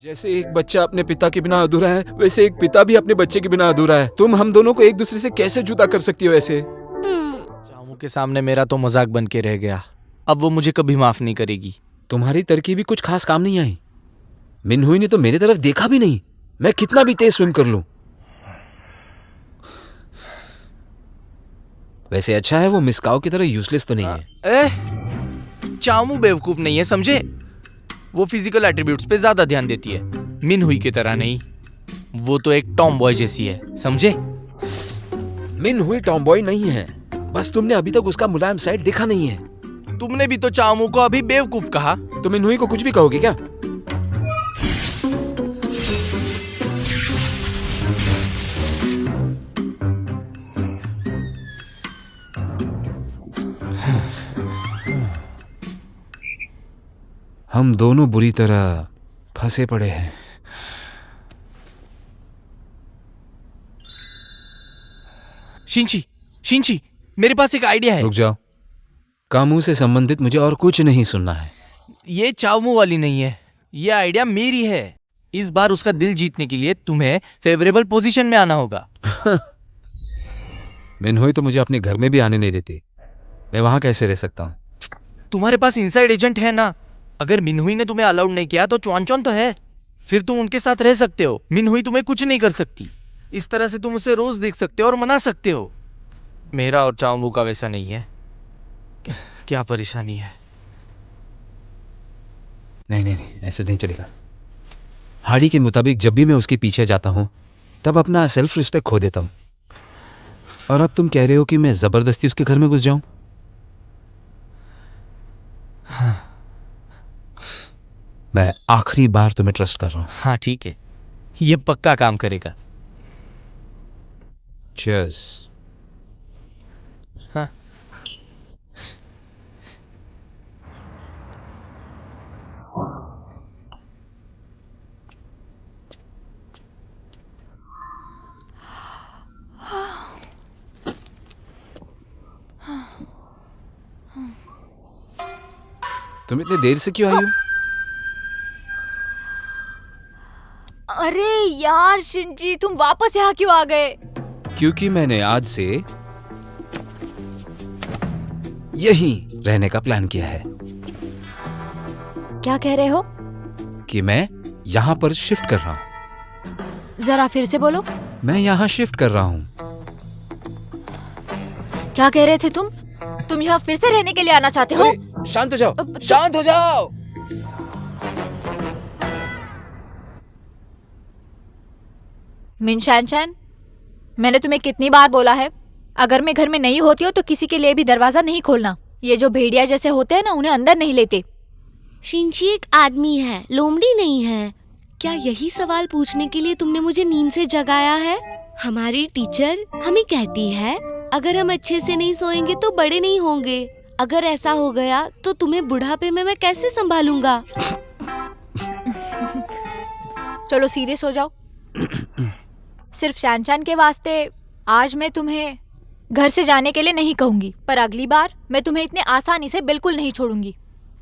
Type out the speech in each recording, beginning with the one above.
जैसे एक बच्चा अपने पिता के बिना अधूरा है, वैसे एक पिता भी अपने बच्चे के बिना अधूरा है। तुम हम दोनों को एक दूसरे से कैसे जुदा कर सकती हो ऐसे? चामू के सामने मेरा तो मजाक बन के रह गया। अब वो मुझे कभी माफ नहीं करेगी। तुम्हारी तरकीब भी कुछ खास काम नहीं आई। मिनहुई ने तो मेरी तरफ देखा भी नहीं, मैं कितना भी तेज स्विम कर लूं। वैसे अच्छा है वो मिस काओ की तरह यूजलेस तो नहीं है। चामू बेवकूफ नहीं है, समझे? वो फिजिकल एट्रीब्यूट्स पे ज्यादा ध्यान देती है, मिनहुई की तरह नहीं। वो तो एक टॉम बॉय जैसी है, समझे? मिनहुई टॉम बॉय नहीं है, बस तुमने अभी तक उसका मुलायम साइड देखा नहीं है। तुमने भी तो चामू को अभी बेवकूफ कहा। तुम मिनहुई को कुछ भी कहोगे क्या? हम दोनों बुरी तरह फंसे पड़े हैं। शिंची, मेरे पास एक आइडिया है। रुक जाओ, कामू से संबंधित मुझे और कुछ नहीं सुनना है। ये चामू वाली नहीं है, ये आइडिया मेरी है। इस बार उसका दिल जीतने के लिए तुम्हें फेवरेबल पोजीशन में आना होगा। मिनहुई तो मुझे अपने घर में भी आने नहीं देती, मैं वहां कैसे रह सकता हूँ? तुम्हारे पास इनसाइड एजेंट है ना। अगर मिनहुई ने तुम्हें अलाउड नहीं किया तो चौन तो है, फिर तुम उनके साथ रह सकते हो। मिनहुई तुम्हें कुछ नहीं कर सकती। इस तरह से तुम उसे रोज देख सकते हो और मना सकते हो। मेरा और चामू का वैसा नहीं है। क्या परेशानी है? नहीं, ऐसे नहीं चलेगा। हाड़ी के मुताबिक जब भी मैं उसके पीछे जाता हूँ तब अपना सेल्फ रिस्पेक्ट खो देता हूँ, और अब तुम कह रहे हो कि मैं जबरदस्ती उसके घर में घुस जाऊं? हाँ। मैं आखिरी बार तुम्हें ट्रस्ट कर रहा हूँ। हाँ ठीक है, ये पक्का काम करेगा। चीयर्स। हाँ। तुम इतने देर से क्यों आई हो? अरे यार शिंजी, तुम वापस यहाँ क्यों आ गए? क्योंकि मैंने आज से यहीं रहने का प्लान किया है। क्या कह रहे हो? कि मैं यहाँ पर शिफ्ट कर रहा हूँ। जरा फिर से बोलो। मैं यहाँ शिफ्ट कर रहा हूँ। क्या कह रहे थे तुम? तुम यहाँ फिर से रहने के लिए आना चाहते हो? अरे, शांत हो जाओ, शांत हो जाओ। मिन शैनशैन, मैंने तुम्हें कितनी बार बोला है, अगर मैं घर में नहीं होती हो तो किसी के लिए भी दरवाजा नहीं खोलना। ये जो भेड़िया जैसे होते हैं ना, उन्हें अंदर नहीं लेते। शिंची एक आदमी है, लोमड़ी नहीं है। क्या यही सवाल पूछने के लिए तुमने मुझे नींद से जगाया है? हमारी टीचर हमें कहती है, अगर हम अच्छे से नहीं सोएंगे तो बड़े नहीं होंगे। अगर ऐसा हो गया तो तुम्हें बुढ़ापे में मैं कैसे संभालूंगा? चलो सीधे सो जाओ। सिर्फ शैनशैन के वास्ते आज मैं तुम्हें घर से जाने के लिए नहीं कहूंगी, पर अगली बार मैं तुम्हें इतने आसानी से बिल्कुल नहीं छोड़ूंगी।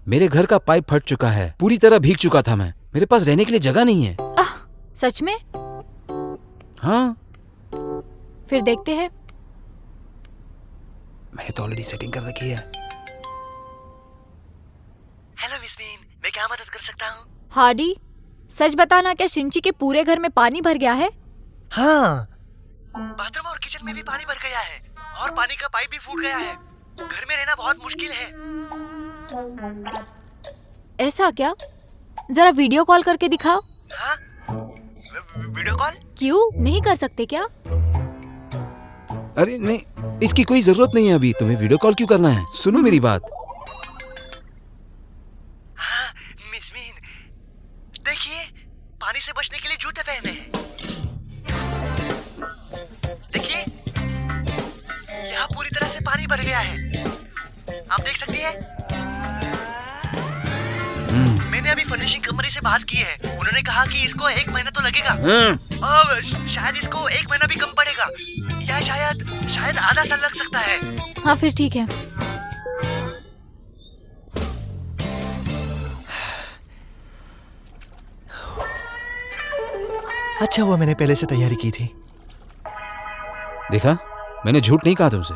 मेरे घर का पाइप फट चुका है, पूरी तरह भीग चुका था मैं। मेरे पास रहने के लिए जगह नहीं है। सच में? हाँ, फिर देखते हैं। मैंने तो ऑलरेडी सेटिंग कर रखी है। हेलो मिसमीन, मैं क्या मदद कर सकता हूँ? हार्डी, सच बताना, क्या शिंची के पूरे घर में पानी भर गया है? हाँ, बाथरूम और किचन में भी पानी भर गया है और पानी का पाइप भी फूट गया है। घर में रहना बहुत मुश्किल है। ऐसा क्या? जरा वीडियो कॉल करके दिखाओ। हाँ? Video call? क्यों नहीं कर सकते क्या? अरे नहीं, इसकी कोई जरूरत नहीं है अभी। तुम्हें वीडियो कॉल क्यों करना है? सुनो मेरी बात। हाँ मिसमीन, देखिए, पानी से बचने के लिए जूते पहने हैं। देखिए, यहाँ पूरी तरह से पानी भर गया है, आप देख सकती हैं? मैंने अभी फर्निशिंग कंपनी से बात की है। उन्होंने कहा कि इसको 1 महीना तो लगेगा। और शायद इसको 1 महीना भी कम पड़ेगा, या शायद आधा साल लग सकता है। हाँ फिर ठीक है। अच्छा हुआ मैंने पहले से तैयारी की थी। देखा, मैंने झूठ नहीं कहा तुमसे।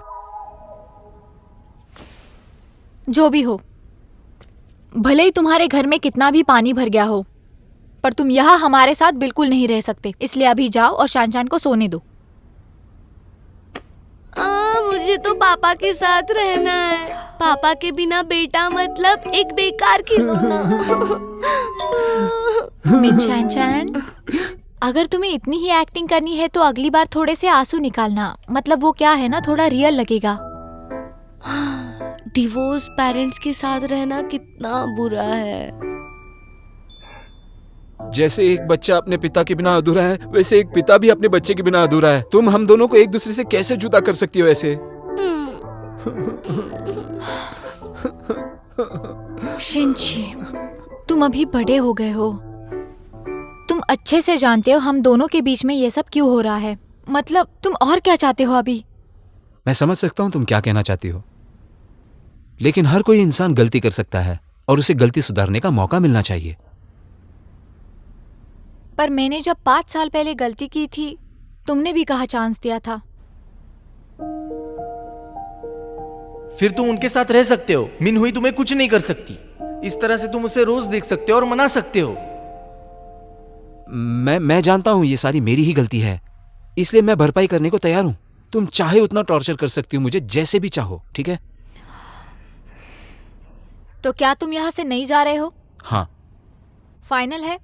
जो भी हो, भले ही तुम्हारे घर में कितना भी पानी भर गया हो, पर तुम यहाँ हमारे साथ बिल्कुल नहीं रह सकते। इसलिए अभी जाओ और शान को सोने दो। मुझे तो पापा के साथ रहना है। पापा के बिना बेटा मतलब एक बेकार खिलौना। मिन शान, अगर तुम्हें इतनी ही एक्टिंग करनी है तो अगली बार थोड़े से आंसू निकालना। मतलब वो क्या है ना, थोड़ा रियल लगेगा। डिवोर्स पेरेंट्स के साथ रहना कितना बुरा है। जैसे एक बच्चा अपने पिता के बिना अधूरा है, वैसे एक पिता भी अपने बच्चे के बिना अधूरा है। तुम हम दोनों को एक दूसरे से कैसे जुदा कर सकती हो ऐसे? शिनची, तुम अभी बड़े हो गए हो। तुम अच्छे से जानते हो हम दोनों के बीच में ये सब क्यों हो रहा है। मतलब तुम और क्या चाहते हो अभी? मैं समझ सकता हूं तुम क्या कहना चाहती हो, लेकिन हर कोई इंसान गलती कर सकता है और उसे गलती सुधारने का मौका मिलना चाहिए। पर मैंने जब 5 साल पहले गलती की थी, तुमने भी कहा चांस दिया था। फिर तुम उनके साथ रह सकते हो। मिनहुई तुम्हें कुछ नहीं कर सकती। इस तरह से तुम उसे रोज देख सकते हो और मना सकते हो। मैं जानता हूं ये सारी मेरी ही गलती है, इसलिए मैं भरपाई करने को तैयार हूं। तुम चाहे उतना टॉर्चर कर सकती हो मुझे, जैसे भी चाहो, ठीक है? तो क्या तुम यहाँ से नहीं जा रहे हो? हाँ, फाइनल है?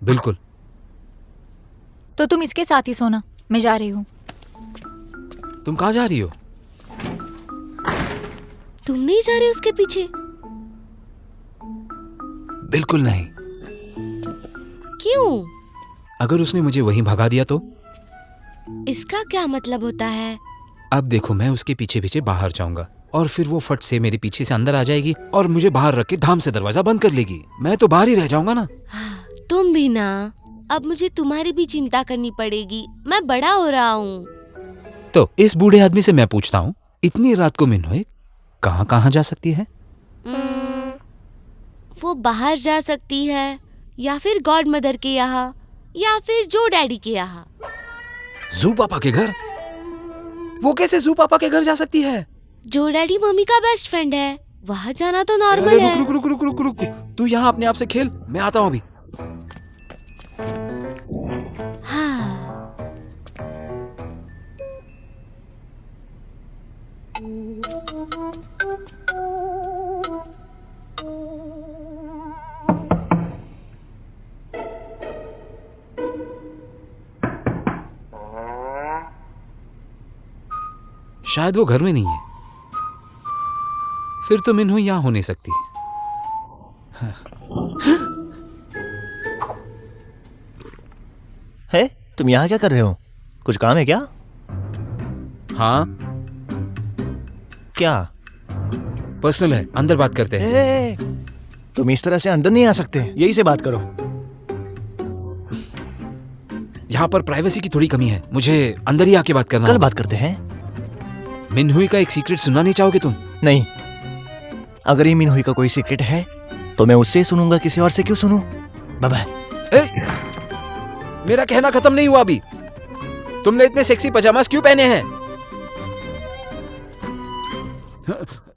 बिल्कुल। तो तुम इसके साथ ही सोना, मैं जा रही हूँ। तुम कहाँ जा रही हो? तुम नहीं जा रहे उसके पीछे? बिल्कुल नहीं। क्यों? अगर उसने मुझे वहीं भगा दिया तो? इसका क्या मतलब होता है? अब देखो, मैं उसके पीछे पीछे बाहर जाऊंगा और फिर वो फट से मेरे पीछे से अंदर आ जाएगी और मुझे बाहर रख के धाम से दरवाजा बंद कर लेगी। मैं तो बाहर ही रह जाऊंगा ना। तुम भी ना। अब मुझे तुम्हारी भी चिंता करनी पड़ेगी। मैं बड़ा हो रहा हूँ। तो इस बूढ़े आदमी से मैं पूछता हूँ, इतनी रात को मिनहुई कहाँ कहाँ जा सकती है? वो बाहर जा सकती है, या फिर गॉड मदर के यहाँ, या फिर जो डैडी के यहाँ। जू पापा के घर? वो कैसे जू पापा के घर जा सकती है? जो डैडी मम्मी का बेस्ट फ्रेंड है, वहाँ जाना तो अरे नॉर्मल है। रुक रुक रुक रुक रुक रुक, तू यहाँ अपने आप से खेल, मैं आता हूँ अभी। हाँ। शायद वो घर में नहीं है। फिर तो मिनहुई यहाँ हो नहीं सकती। है, तुम यहाँ क्या कर रहे हो? कुछ काम है क्या? हाँ, क्या? पर्सनल है, अंदर बात करते हैं। ए, तुम इस तरह से अंदर नहीं आ सकते, यही से बात करो। यहाँ पर प्राइवेसी की थोड़ी कमी है, मुझे अंदर ही आके बात करना कल होगा। बात करते हैं। मिनहुई का एक सीक्रेट सुनना नहीं चाहोगे तुम? नहीं, अगर ये मिनहुई का कोई सीक्रेट है तो मैं उससे सुनूंगा, किसी और से क्यों सुनूं? Bye bye. मेरा कहना खत्म नहीं हुआ अभी। तुमने इतने सेक्सी पजामास क्यों पहने हैं?